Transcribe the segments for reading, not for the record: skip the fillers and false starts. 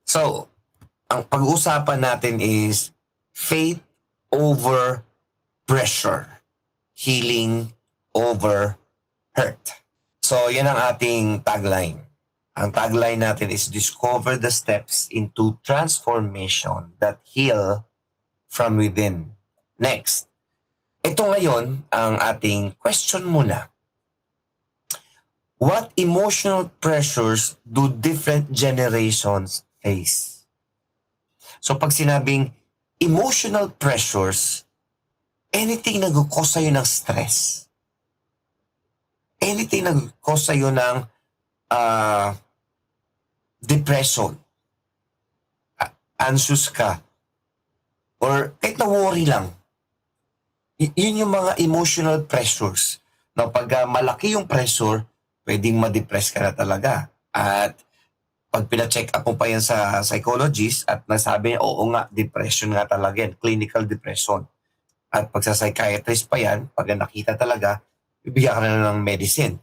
So, ang pag-uusapan natin is faith over pressure, healing over hurt. So, yan ang ating tagline. Ang tagline natin is discover the steps into transformation that heal from within. Next. Ito ngayon ang ating question muna. What emotional pressures do different generations face? So pag sinabing emotional pressures, anything na nag-cause sa'yo ng stress, anything na nag-cause sa'yo ng depression, anxious ka, or kahit na-worry lang, yun yung mga emotional pressures. No, pag malaki yung pressure, pwedeng ma-depress ka na talaga. At pag pina-check up mo pa yan sa psychologist at nasabi niya, oo nga, depression nga talaga yan, clinical depression. At pag sa psychiatrist pa yan, pag nakita talaga, bibigyan ka na ng medicine.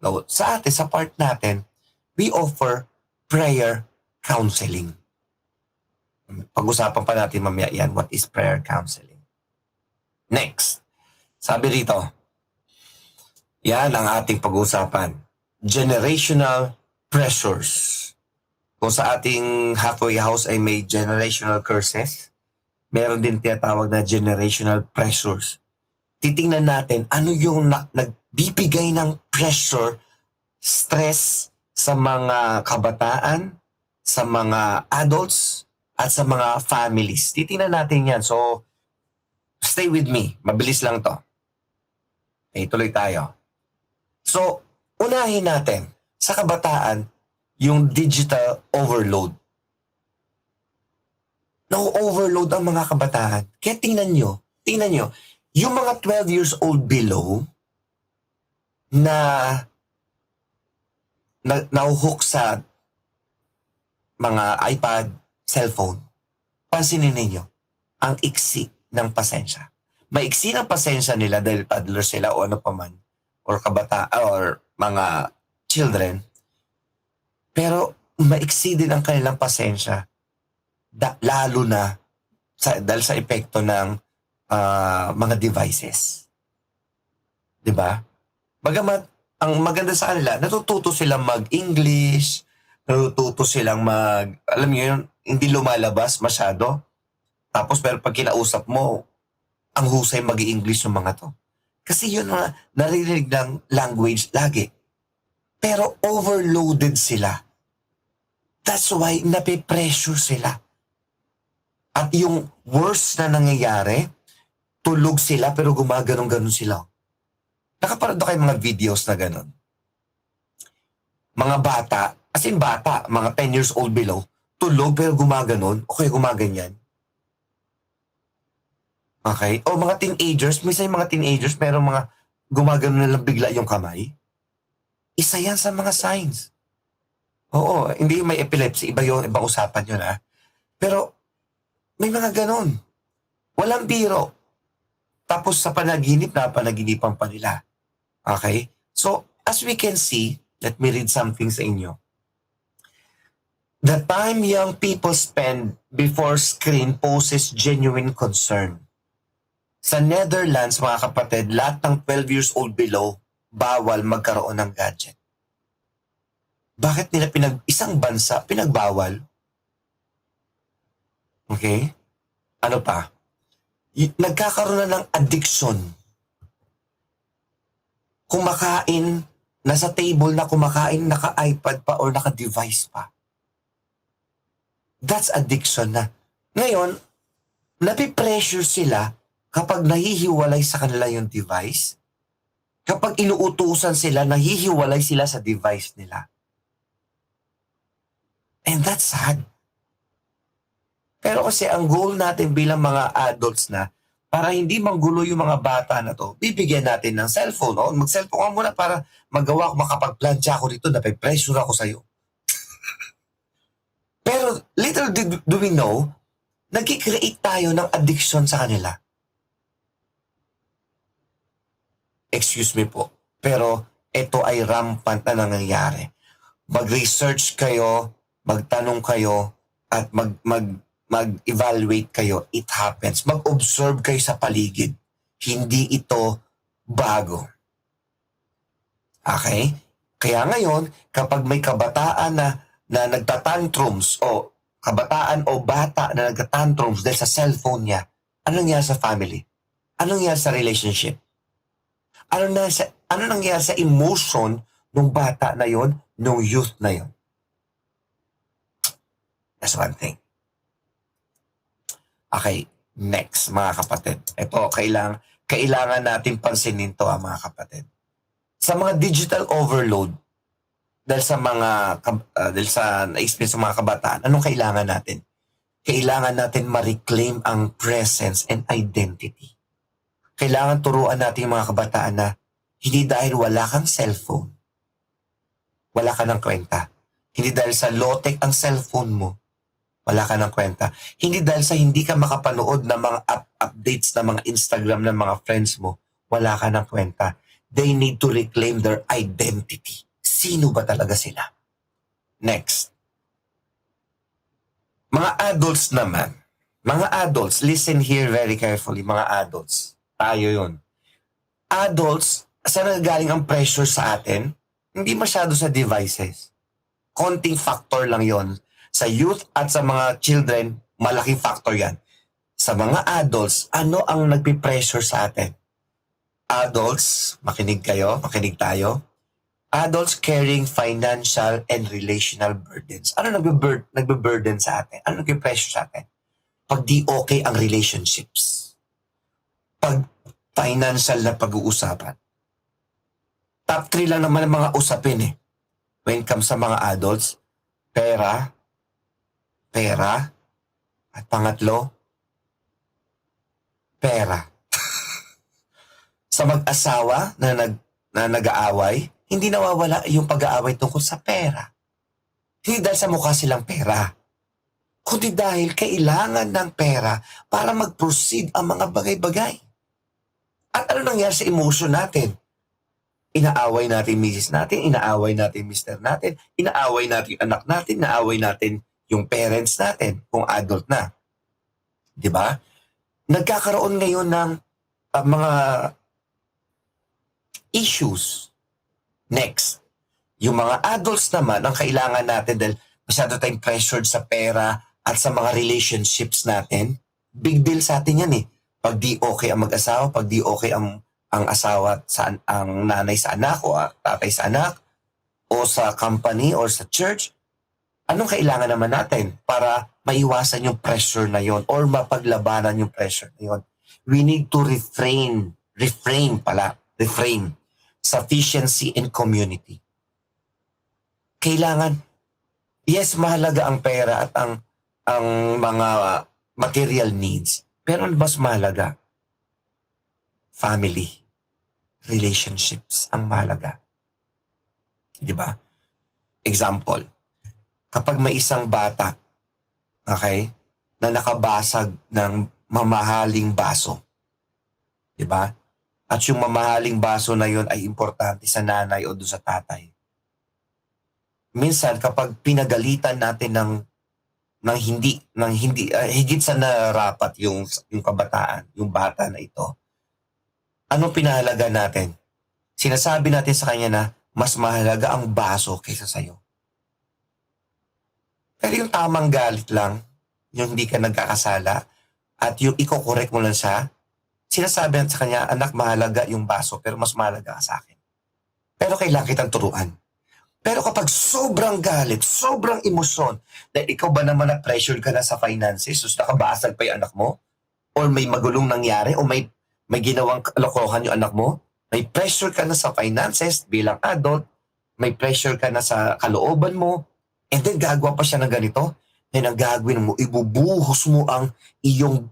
No, sa atin, sa part natin, we offer prayer counseling. Pag-usapan pa natin mamaya yan, what is prayer counseling. Next, sabi rito, yan ang ating pag-usapan. Generational pressures. Kung sa ating halfway house ay may generational curses, meron din tinatawag na generational pressures. Titingnan natin ano yung nagbibigay ng pressure, stress sa mga kabataan, sa mga adults, at sa mga families. Titingnan natin yan. So, stay with me. Mabilis lang to. Okay, tuloy tayo. So, unahin natin, sa kabataan, yung digital overload. Na-overload ang mga kabataan. Kaya tingnan nyo, yung mga 12 years old below na nahuhook sa mga iPad, cellphone, pansinin ninyo, ang iksi ng pasensya. Maiksi ng pasensya nila dahil toddler sila o ano pa man, or kabata or mga children, pero maiksi din ang kanilang pasensya lalo na dahil sa epekto ng mga devices. 'Di ba? Bagamat ang maganda sa kanila, natututo silang mag-English, natututo silang alam niyo yun, hindi lumalabas masyado. Tapos pero pag kinausap mo, ang husay mag-i-English yung mga to. Kasi yun na narinig ng language lagi. Pero overloaded sila. That's why nape-pressure sila. At yung worst na nangyayari, tulog sila pero gumaganon-ganon sila. Nakaparado kayo mga videos na ganon. Mga bata, as in bata, mga 10 years old below, tulog pero gumaganon o kaya gumaganyan. Okay? O mga teenagers, minsan yung mga teenagers, pero mga gumagano na lang bigla yung kamay. Isa yan sa mga signs. Oo, hindi may epilepsy, iba yung ibang usapan yun ha. Pero may mga ganon. Walang biro. Tapos sa panaginipan pa nila. Okay? So, as we can see, let me read something sa inyo. The time young people spend before screen poses genuine concern. Sa Netherlands, mga kapatid, lahat ng 12 years old below, bawal magkaroon ng gadget. Bakit nila isang bansa pinagbawal? Okay? Ano pa? Nagkakaroon na ng addiction. Kumakain, nasa table na kumakain, naka-iPad pa or naka-device pa. That's addiction na. Ngayon, napipressure sila kapag nahihiwalay sa kanila yung device, kapag inuutusan sila, nahihiwalay sila sa device nila. And that's sad. Pero kasi ang goal natin bilang mga adults na, para hindi manggulo yung mga bata na to, bibigyan natin ng cellphone. O, mag-cellphone ka muna para magawa ko, makapag-plancha ako dito, nape-pressure ako sa'yo. Pero little do we know, nag-create tayo ng addiction sa kanila. Excuse me po, pero ito ay rampant na nangyayari. Mag-research kayo, magtanong kayo, at mag-evaluate kayo, it happens. Mag-observe kayo sa paligid. Hindi ito bago. Okay? Kaya ngayon, kapag may kabataan na nagtatantrums o kabataan o bata na nagtatantrums dahil sa cellphone niya, anong nangyari sa family? Anong nangyari sa relationship? Ano nangyari sa emotion ng bata na yon, ng youth na yon? That's one thing. Okay, next mga kapatid. Ito, kailangan natin pansinin to mga kapatid. Sa mga digital overload, dahil sa na-experience ng mga kabataan, anong kailangan natin? Kailangan natin ma-reclaim ang presence and identity. Kailangan turuan natin yung mga kabataan na hindi dahil wala kang cellphone, wala ka ng kwenta. Hindi dahil sa low-tech ang cellphone mo, wala ka ng kwenta. Hindi dahil sa hindi ka makapanood ng mga updates ng mga Instagram ng mga friends mo, wala ka ng kwenta. They need to reclaim their identity. Sino ba talaga sila? Next. Mga adults naman. Mga adults, listen here very carefully, mga adults. Tayo yun. Adults, saan nagaling ang pressure sa atin? Hindi masyado sa devices. Konting factor lang yon. Sa youth at sa mga children, malaking factor yan. Sa mga adults, ano ang nagpipressure sa atin? Adults, makinig tayo. Adults carrying financial and relational burdens. Ano nagbe-burden sa atin? Ano nagpipressure sa atin? Pag di okay ang relationships. Pag financial na pag-uusapan. Top 3 lang naman ang mga usapin when it comes sa mga adults. Pera, at pangatlo, pera. Sa mag-asawa na nag-aaway, hindi nawawala yung pag-aaway tungkol sa pera. Hindi dahil sa mukha silang pera, kundi dahil kailangan ng pera para mag-proceed ang mga bagay-bagay. At ano nangyari sa emotion natin? Inaaway natin misis natin, inaaway natin mister natin, inaaway natin yung anak natin, inaaway natin yung parents natin, kung adult na. Diba? Nagkakaroon ngayon ng mga issues. Next, yung mga adults naman, ang kailangan natin dahil masyado tayong pressured sa pera at sa mga relationships natin, big deal sa atin yan Pag di okay ang mag-asawa, pag di okay ang asawa, ang nanay sa anak o tatay sa anak, o sa company or sa church, anong kailangan naman natin para maiwasan yung pressure na yon or mapaglabanan yung pressure na yon? We need to refrain sufficiency and community. Kailangan, yes, mahalaga ang pera at ang mga material needs. Pero mas mahalaga, family, relationships ang mahalaga. Di ba? Example, kapag may isang bata, okay, na nakabasag ng mamahaling baso, di ba? At yung mamahaling baso na yon ay importante sa nanay o doon sa tatay. Minsan kapag pinagalitan natin ng hindi higit sa narapat yung kabataan, yung bata na ito, ano pinahalaga natin? Sinasabi natin sa kanya na mas mahalaga ang baso kaysa sa'yo. Pero yung tamang galit lang, yung hindi ka nagkakasala, at yung iko-correct mo lang siya, sinasabi sa kanya, anak, mahalaga yung baso, pero mas mahalaga ka sa akin. Pero kailangan kitang turuan. Pero kapag sobrang galit, sobrang emosyon, dahil ikaw ba naman na-pressured ka na sa finances, so nakabasag pa yung anak mo, or may magulong nangyari, o may ginawang kalokohan yung anak mo, may pressure ka na sa finances bilang adult, may pressure ka na sa kalooban mo, and then gagawa pa siya ng ganito, then ang gagawin mo, ibubuhos mo ang iyong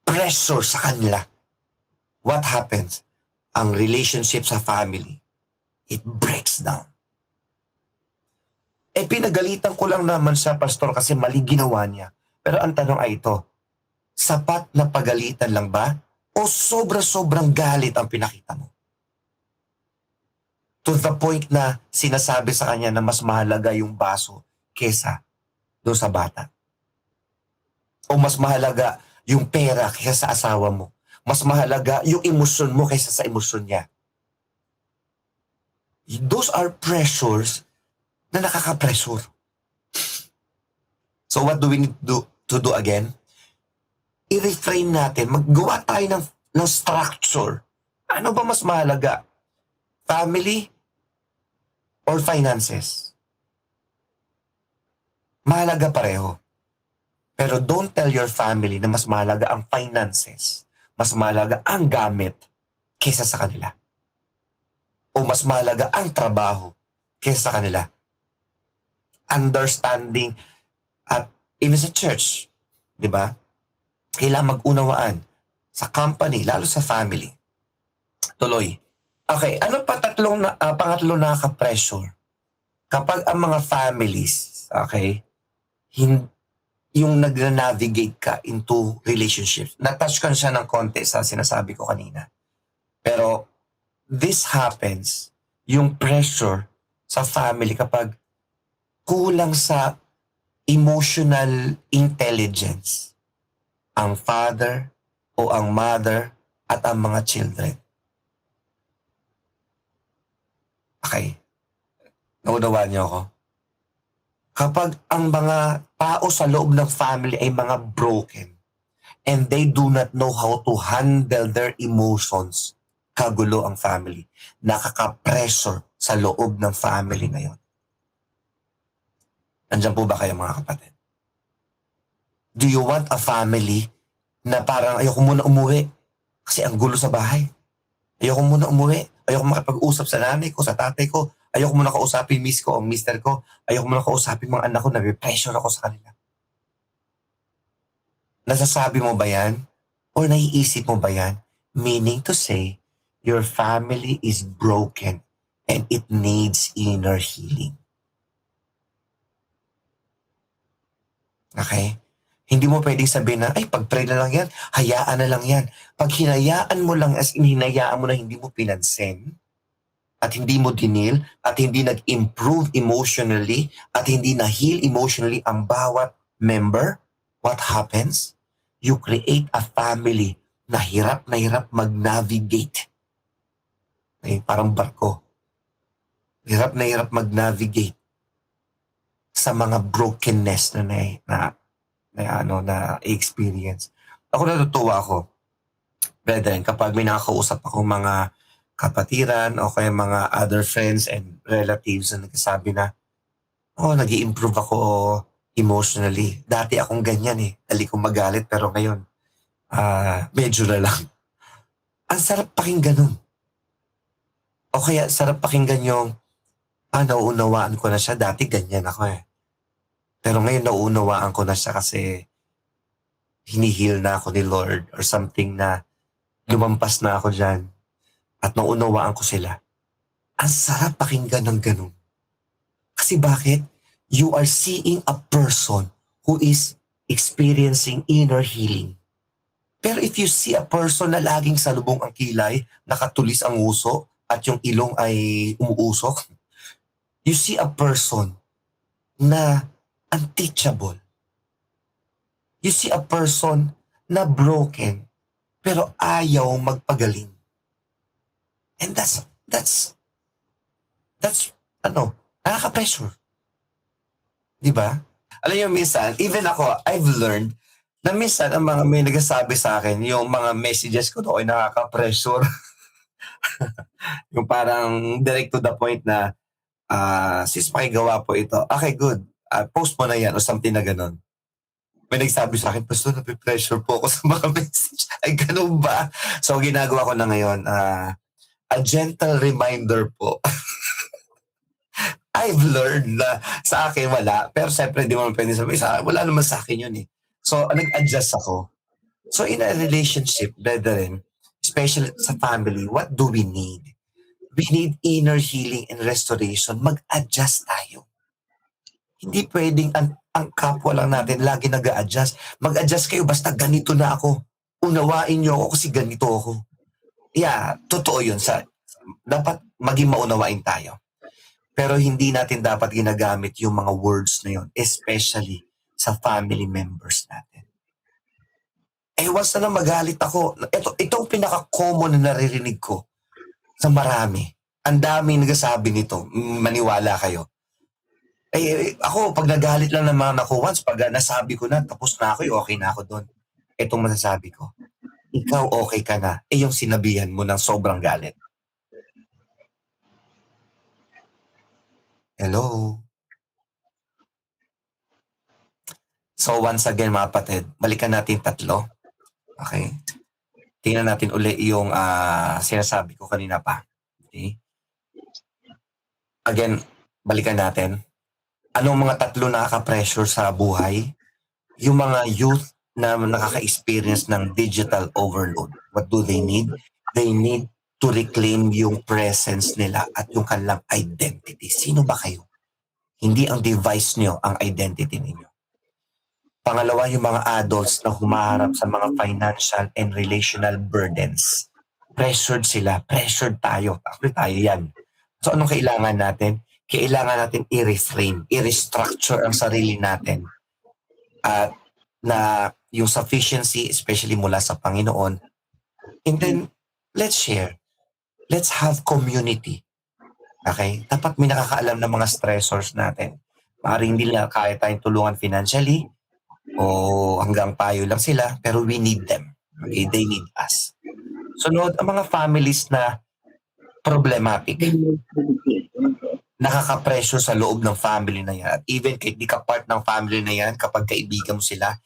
pressure sa kanila. What happens? Ang relationship sa family, it breaks down. Pinagalitan ko lang naman siya, pastor, kasi mali ginawa niya. Pero ang tanong ay ito, sapat na pagalitan lang ba? O sobra-sobrang galit ang pinakita mo? To the point na sinasabi sa kanya na mas mahalaga yung baso kesa doon sa bata? O mas mahalaga yung pera kaysa sa asawa mo? Mas mahalaga yung emosyon mo kaysa sa emosyon niya? Those are pressures na nakaka-pressure. So what do we need to do again? I-reframe natin. Maggawa tayo ng structure. Ano ba mas mahalaga? Family or finances? Mahalaga pareho. Pero don't tell your family na mas mahalaga ang finances, mas mahalaga ang gamit kaysa sa kanila. O mas mahalaga ang trabaho kaysa sa kanila. Understanding at even sa church, di ba? Kailangan mag-unawaan sa company, lalo sa family. Tuloy. Okay, ano pa pangatlong nakaka-pressure? Kapag ang mga families, okay, yung nag-navigate ka into relationships. Natouch ko siya ng konti sa sinasabi ko kanina. Pero this happens, yung pressure sa family kapag kulang sa emotional intelligence ang father o ang mother at ang mga children. Okay. Naunawaan niyo ako? Kapag ang mga tao sa loob ng family ay mga broken and they do not know how to handle their emotions, kagulo ang family. Nakaka-pressure sa loob ng family ngayon. Nandiyan po ba kayo mga kapatid? Do you want a family na parang ayoko muna umuwi kasi ang gulo sa bahay? Ayoko muna umuwi. Ayoko makipag-usap sa nanay ko, sa tatay ko. Ayoko muna kausapin miss ko o mister ko. Ayoko muna kausapin mga anak ko, nabipressure ako sa kanila. Nasasabi mo ba yan? O naiisip mo ba yan? Meaning to say, your family is broken and it needs inner healing. Okay? Hindi mo pwedeng sabihin na, ay, pag-pray na lang yan, hayaan na lang yan. Pag hinayaan mo lang, as in hinayaan mo na hindi mo pinansin, at hindi mo dinil, at hindi nag-improve emotionally, at hindi na-heal emotionally ang bawat member, what happens? You create a family na hirap mag-navigate. Okay, parang barko. Hirap mag-navigate sa mga brokenness na experience. Ako natutuwa ako, brethren, kapag may nakakausap ako mga kapatiran o kaya mga other friends and relatives na nagsasabi na, nag-i-improve ako emotionally. Dati akong ganyan dali kong magalit pero ngayon, medyo na lang. Ang sarap pakinggan nun. O kaya sarap pakinggan yung, nauunawaan ko na siya. Dati ganyan ako Pero ngayon nauunawaan ko na siya kasi hinihil na ako ni Lord or something na lumampas na ako dyan. At naunawaan ko sila. Ang sarap pakinggan ng ganun. Kasi bakit? You are seeing a person who is experiencing inner healing. Pero if you see a person na laging salubong ang kilay, nakatulis ang uso, at yung ilong ay umuusok, you see a person na unteachable. You see a person na broken, pero ayaw magpagaling. And that's nakaka-pressure. Diba? Alam niyo, minsan, even ako, I've learned na minsan ang mga may nagsasabi sa akin, yung mga messages ko doon ay nakaka-pressure. Yung parang direct to the point na, sis, pakigawa po ito. Okay, good. Post mo na yan o something na ganun. May nagsabi sa akin, Pastor, napipressure po ako sa mga message. Ay, ganun ba? So, ginagawa ko na ngayon, a gentle reminder po. I've learned na sa akin wala. Pero siyempre, di mo pwede sabihin, wala naman sa akin yun So, nag-adjust ako. So, in a relationship, brethren, especially sa family, what do we need? We need inner healing and restoration. Mag-adjust tayo. Hindi pwedeng ang kapwa lang natin lagi nag-a-adjust. Mag-adjust kayo basta ganito na ako. Unawain niyo ako kasi ganito ako. Yeah, totoo yun. Dapat maging maunawain tayo. Pero hindi natin dapat ginagamit yung mga words na yun, especially sa family members natin. Once na magalit ako, itong pinaka-common na naririnig ko sa marami. Ang daming nagsasabi nito, maniwala kayo. Ako, pag nagalit lang naman ako once, pag nasabi ko na, tapos na ako, okay na ako doon. Itong masasabi ko, ikaw okay ka na, yung sinabihan mo ng sobrang galit. Hello? So once again mga kapatid, balikan natin tatlo. Okay? Tingnan natin uli yung sinasabi ko kanina pa. Okay? Again, balikan natin. Anong mga tatlo nakaka-pressure sa buhay? Yung mga youth na nakaka-experience ng digital overload. What do they need? They need to reclaim yung presence nila at yung kanilang identity. Sino ba kayo? Hindi ang device nyo ang identity ninyo. Pangalawa, yung mga adults na humaharap sa mga financial and relational burdens. Pressured sila. Pressured tayo. Actually, tayo yan. So, anong kailangan natin? Kailangan natin i-reframe, i-restructure ang sarili natin. At na yung sufficiency, especially mula sa Panginoon. And then, let's share. Let's have community. Okay? Dapat may nakakaalam ng mga stressors natin. Maaaring hindi lang kaya tayong tulungan financially o hanggang payo lang sila, pero we need them. Okay? They need us. Sunod, ang mga families na problematic, nakaka-pressure sa loob ng family na yan. At even kahit di ka part ng family na yan, kapag kaibigan mo sila,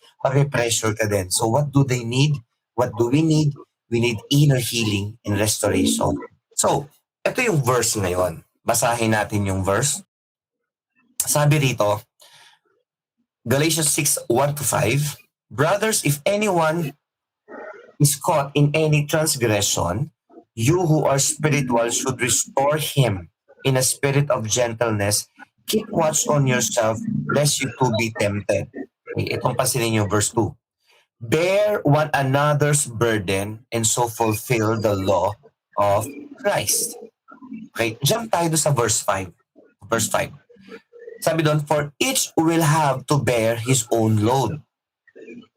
pressure ka din. So what do they need? What do we need? We need inner healing and restoration. So, ito yung verse ngayon. Basahin natin yung verse. Sabi rito, Galatians 6:1-5, Brothers, if anyone is caught in any transgression, you who are spiritual should restore him in a spirit of gentleness. Keep watch on yourself, lest you too be tempted. Okay, itong pansinin niyo, verse 2. Bear one another's burden and so fulfill the law of Christ. Okay, jump tayo sa verse 5. Verse 5. Sabi doon, for each will have to bear his own load.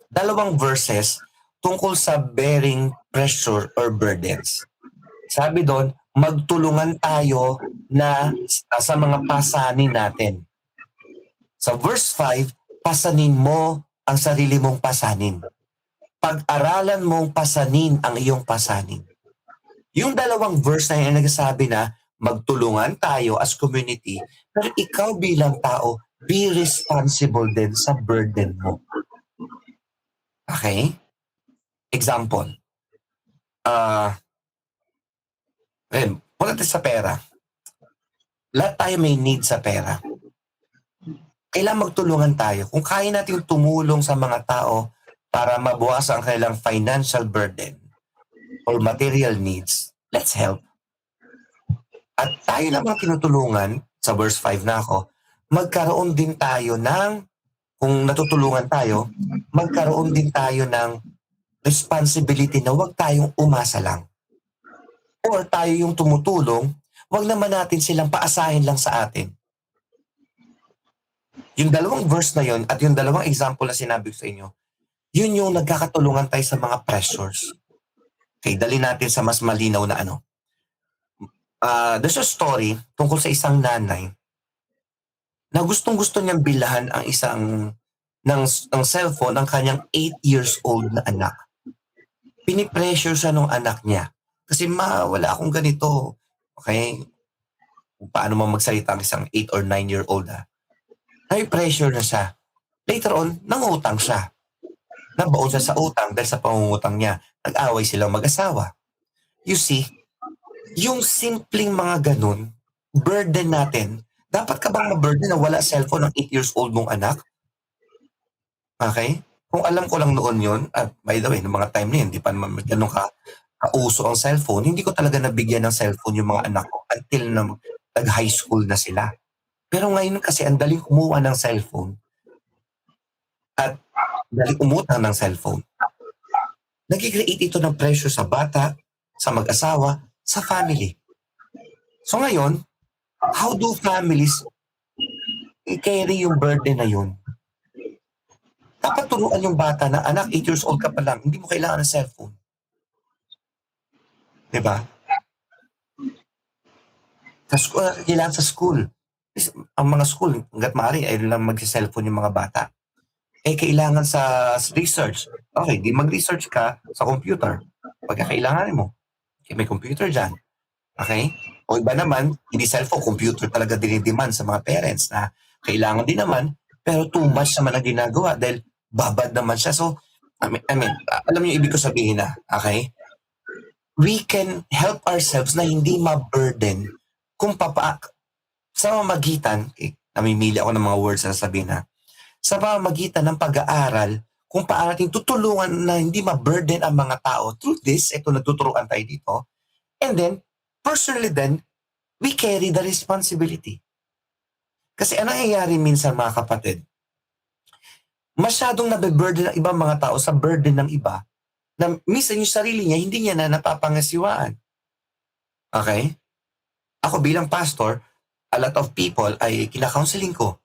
Dalawang verses tungkol sa bearing pressure or burdens. Sabi doon, magtulungan tayo na sa mga pasanin natin. Sa verse 5, pasanin mo ang sarili mong pasanin. Pag-aralan mong pasanin ang iyong pasanin. Yung dalawang verse na yung nagsasabi na magtulungan tayo as community, pero ikaw bilang tao, be responsible din sa burden mo. Okay? Example. Punta tayo sa pera. Lahat tayo may need sa pera. Kailangan magtulungan tayo. Kung kaya natin tumulong sa mga tao para mabawasan ang kanilang financial burden or material needs, let's help. At tayo na mga tinutulungan, sa verse 5 na ako, magkaroon din tayo ng, kung natutulungan tayo, magkaroon din tayo ng responsibility na huwag tayong umasa lang. Or tayo yung tumutulong, wag naman natin silang paasahin lang sa atin. Yung dalawang verse na yun at yung dalawang example na sinabi ko sa inyo, yun yung nagkakatulungan tayo sa mga pressures. Okay, dali natin sa mas malinaw na ano. There's a story tungkol sa isang nanay na gustong-gusto niyang bilhan ang isang ng cellphone ng kanyang 8 years old na anak. Pinipressure siya ng anak niya. Kasi wala akong ganito. Okay? Paano mo magsalita ang isang 8 or 9-year-old May pressure na siya. Later on, nangutang siya. Nabaon siya sa utang dahil sa pangungutang niya. Nag-away silang mag-asawa. You see, yung simpleng mga ganun, burden natin. Dapat ka bang ma-burden na wala cellphone ng 8 years old mong anak? Okay? Kung alam ko lang noon yun, at by the way, noong mga time na yun, di pa naman ganun kauso ang cellphone, hindi ko talaga nabigyan ng cellphone yung mga anak ko until na nag-high school na sila. Pero ngayon kasi ang daling kumuha ng cellphone at daling umutang ng cellphone. Nag-create ito ng pressure sa bata, sa mag-asawa, sa family. So ngayon, how do families i-carry yung burden na yun? Dapat turuan yung bata na, anak, 8 years old ka pa lang, hindi mo kailangan ng cellphone. Diba? Kailangan sa school. Ang mga school, hanggat maaari, ay lang mag-cellphone yung mga bata. Kailangan sa research. Okay, di mag-research ka sa computer. Pagka kailangan mo, may computer dyan. Okay? O iba naman, hindi cellphone, computer talaga dinidemand sa mga parents na kailangan din naman, pero too much naman ang ginagawa dahil babad naman siya. So, alam niyo ibig ko sabihin na, okay? We can help ourselves na hindi ma-burden kung sa pamamagitan, namimili ako ng mga words na sabihin na, sa pamamagitan ng pag-aaral, kung paano natin tutulungan na hindi ma-burden ang mga tao through this, ito nagtuturuan tayo dito, and then, personally then, we carry the responsibility. Kasi ano nangyayari minsan mga kapatid, masyadong nabe-burden ng ibang mga tao sa burden ng iba, na minsan yung sarili niya, hindi niya na napapangasiwaan. Okay? Ako bilang pastor, a lot of people ay kina-counseling ko.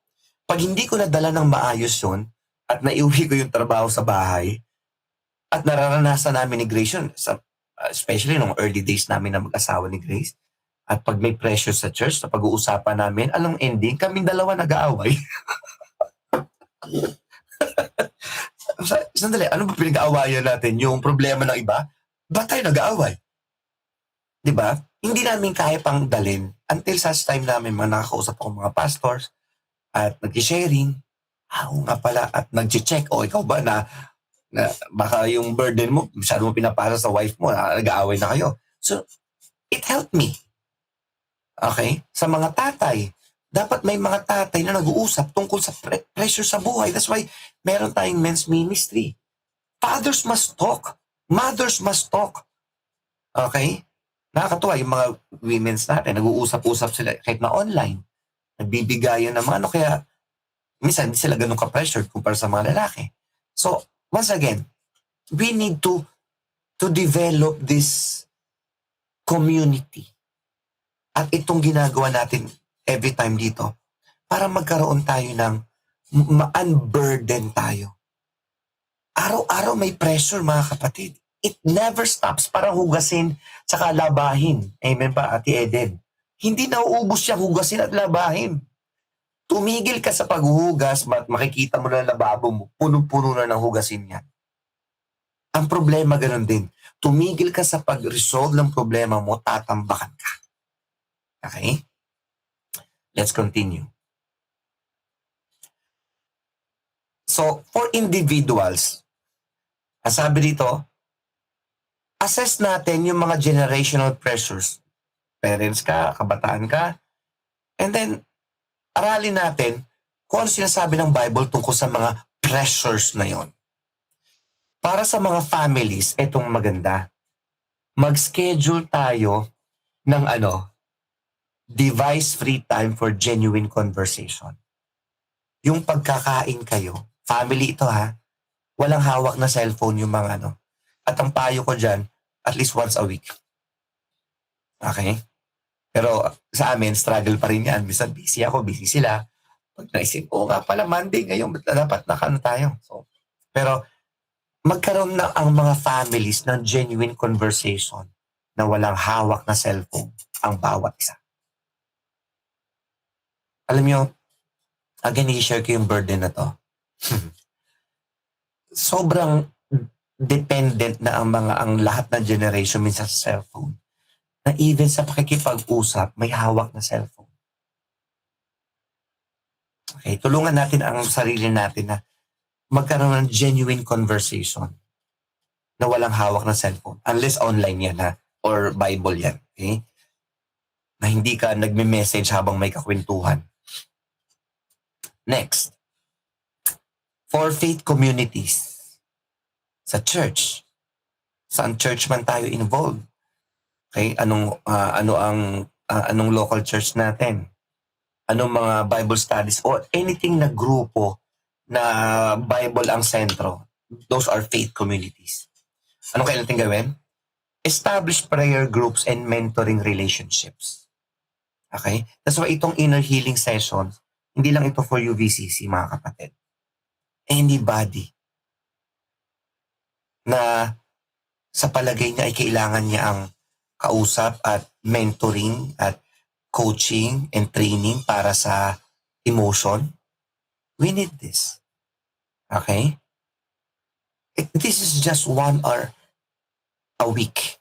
Pag hindi ko nadala ng maayos yun, at naiuwi ko yung trabaho sa bahay, at nararanasan namin ni Grace yun, especially nung early days namin na mag-asawa ni Grace, at pag may pressure sa church, na pag-uusapan namin, anong ending? Kaming dalawa nag-aaway. Sandali, ano ba pinag-aawayan natin? Yung problema ng iba? Ba't tayo nag-aaway? Diba? Hindi namin kaya pang dalin until such time namin nakakausap ako mga pastors at nag-sharing. Nga pala, at nag-check, ikaw ba na baka yung burden mo, masyado mo pinapasa sa wife mo, nag-aaway na kayo. So, it helped me. Okay? Sa mga tatay, dapat may mga tatay na nag-uusap tungkol sa pressure sa buhay. That's why meron tayong men's ministry. Fathers must talk. Mothers must talk. Okay? Nakakatuwa yung mga women's natin, nag-uusap-usap sila kahit na online. Nagbibigayan ng mga kaya minsan hindi sila ganun ka-pressured kumpara sa mga lalaki. So, once again, we need to develop this community. At itong ginagawa natin every time dito para magkaroon tayo ng ma-unburden tayo. Araw-araw may pressure mga kapatid. It never stops. Parang hugasin tsaka labahin. Amen ba, Ate Eden? Hindi nauubos siya hugasin at labahin. Tumigil ka sa paghuhugas, makikita mo na lababo mo, punong-puno na ng hugasin yan. Ang problema ganun din. Tumigil ka sa pag-resolve ng problema mo, tatambakan ka. Okay? Let's continue. So, for individuals, sabi dito, assess natin yung mga generational pressures. Parents ka, kabataan ka, and then, aralin natin kung ano sinasabi ng Bible tungkol sa mga pressures na yon. Para sa mga families, etong maganda. Mag-schedule tayo ng device-free time for genuine conversation. Yung pagkakain kayo, family ito walang hawak na cellphone yung mga At ang payo ko dyan, at least once a week. Okay? Pero sa amin, struggle pa rin yan. Minsan busy ako, busy sila. Pag naisip, nga pala, Monday ngayon, dapat tayo. So, pero magkaroon na ang mga families ng genuine conversation na walang hawak na cellphone ang bawat isa. Alam nyo, again, i-share ko yung burden na to. Sobrang dependent na ang lahat ng generation minsan sa cellphone. Na even sa pakikipag-usap, may hawak na cellphone. Okay, tulungan natin ang sarili natin na magkaroon ng genuine conversation na walang hawak na cellphone. Unless online yan or Bible yan. Okay? Na hindi ka nagme-message habang may kakwentuhan. Next. For faith communities. Sa church. Saan church man tayo involved? Okay, anong local church natin? Anong mga Bible studies or anything na grupo na Bible ang sentro? Those are faith communities. Anong kailangan natin gawin? Establish prayer groups and mentoring relationships. Okay? That's why itong inner healing sessions, hindi lang ito for UVCC mga kapatid. anybody na sa palagay niya ay kailangan niya ang kausap at mentoring at coaching and training para sa emotion. We need this. Okay? This is just 1 hour a week.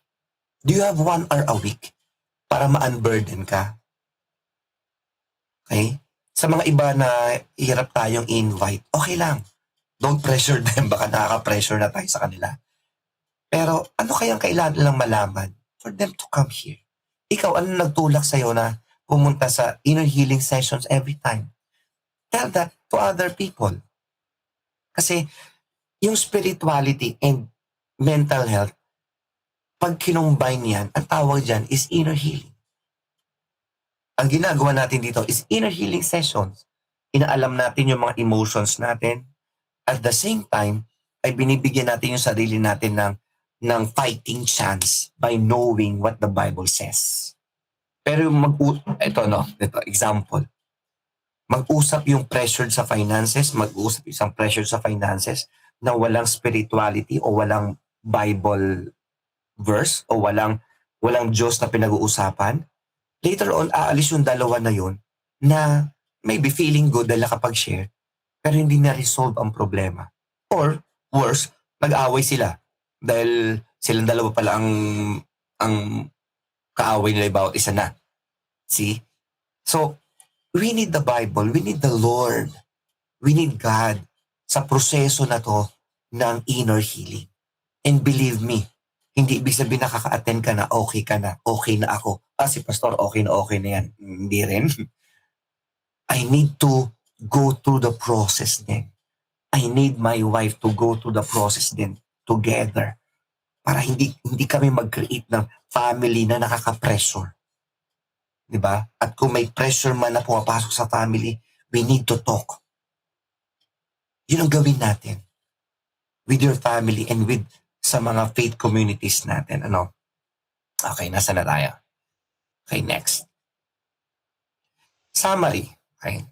Do you have 1 hour a week para ma-unburden ka? Okay? Sa mga iba na hirap tayong invite, okay lang. Don't pressure them. Baka nakaka-pressure na tayo sa kanila. Pero ano kayang kailangan nilang malaman for them to come here? Ikaw, ano nagtulak sa'yo na pumunta sa inner healing sessions every time? Tell that to other people. Kasi yung spirituality and mental health, pag kinumbine yan, ang tawag dyan is inner healing. Ang ginagawa natin dito is inner healing sessions. Inaalam natin yung mga emotions natin. At the same time, ay binibigyan natin yung sarili natin ng fighting chance by knowing what the Bible says. Pero yung ito, example. Mag-usap yung pressured sa finances, mag-usap isang pressured sa finances na walang spirituality o walang Bible verse o walang Diyos na pinag-uusapan. Later on, aalis yung dalawa na yun na maybe feeling good dahil nakapag-share pero hindi na-resolve ang problema. Or, worse, nag-away sila dahil silang dalawa pala ang kaaway nila bawat isa na. See? So, we need the Bible, we need the Lord, we need God sa proseso na to ng inner healing. And believe me, hindi ibig sabihin nakaka-attend ka na, okay na ako. Si pastor, okay na yan. Hindi rin. I need to go through the process din. I need my wife to go through the process din together para hindi kami mag-create ng family na nakaka-pressure. Diba? At kung may pressure man na pumapasok sa family, we need to talk. Yun ang gawin natin with your family and with sa mga faith communities natin. Ano? Okay, nasa na tayo? Okay, next. Summary. Okay.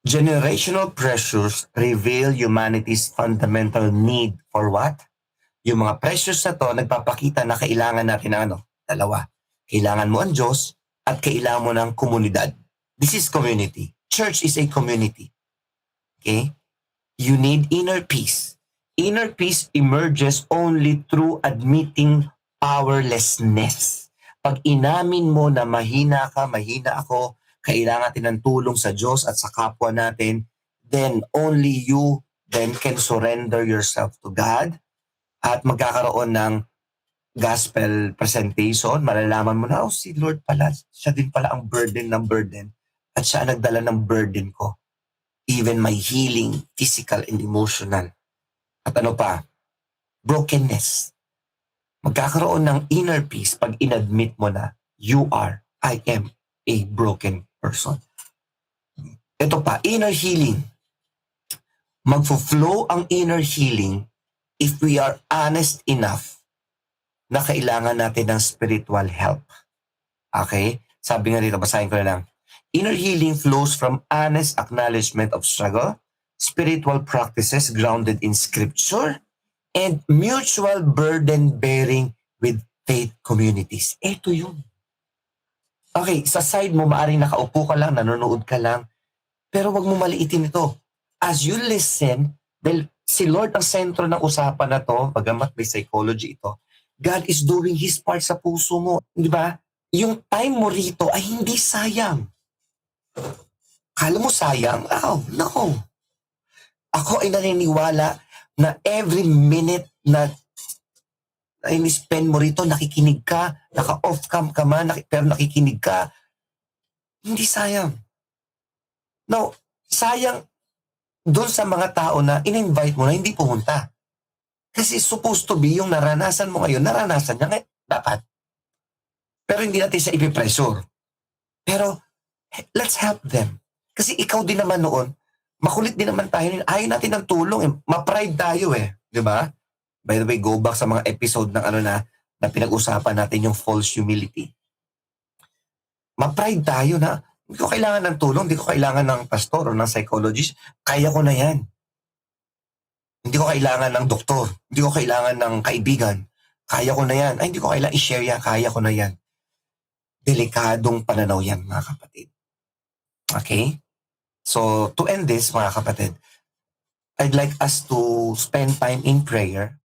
Generational pressures reveal humanity's fundamental need for what? Yung mga pressures na to, nagpapakita na kailangan natin ng dalawa. Kailangan mo ang Diyos at kailangan mo ng komunidad. This is community. Church is a community. Okay? You need inner peace. Inner peace emerges only through admitting powerlessness. Pag inamin mo na mahina ako, kailangan natin ng tulong sa Diyos at sa kapwa natin, then only you then can surrender yourself to God at magkakaroon ng gospel presentation. Malalaman mo na, si Lord pala, siya din pala ang burden at siya ang nagdala ng burden ko. Even my healing, physical and emotional. At ano pa? Brokenness. Magkakaroon ng inner peace pag inadmit mo na I am a broken person. Ito pa, inner healing. Magfo-flow ang inner healing if we are honest enough na kailangan natin ng spiritual help. Okay? Sabi nga dito, basahin ko na lang. Inner healing flows from honest acknowledgement of struggle, spiritual practices grounded in scripture, and mutual burden-bearing with faith communities. Ito yun. Okay, sa side mo, maaaring nakaupo ka lang, nanonood ka lang, pero wag mo maliitin ito. As you listen, dahil si Lord ang sentro ng usapan na to, bagamat may psychology ito, God is doing His part sa puso mo. Di ba? Yung time mo rito ay hindi sayang. Kala mo sayang? Oh, no. Ako ay naniniwala na every minute na in-spend mo rito, nakikinig ka, naka-off cam ka man, pero nakikinig ka, hindi sayang. No, sayang doon sa mga tao na in-invite mo na hindi pumunta. Kasi supposed to be yung naranasan mo ngayon, naranasan niya ngayon, dapat. Pero hindi natin siya ipipressure. Pero let's help them. Kasi ikaw din naman noon, makulit din naman tayo. Ayaw natin ng tulong. Ma-pride tayo Di ba? By the way, go back sa mga episode ng na pinag-usapan natin yung false humility. Ma-pride tayo na hindi ko kailangan ng tulong, hindi ko kailangan ng pastor o ng psychologist. Kaya ko na yan. Hindi ko kailangan ng doktor. Hindi ko kailangan ng kaibigan. Kaya ko na yan. Ay, hindi ko kailangan i-share yan. Kaya ko na yan. Delikadong pananaw yan, mga kapatid. Okay? So, to end this, mga kapatid, I'd like us to spend time in prayer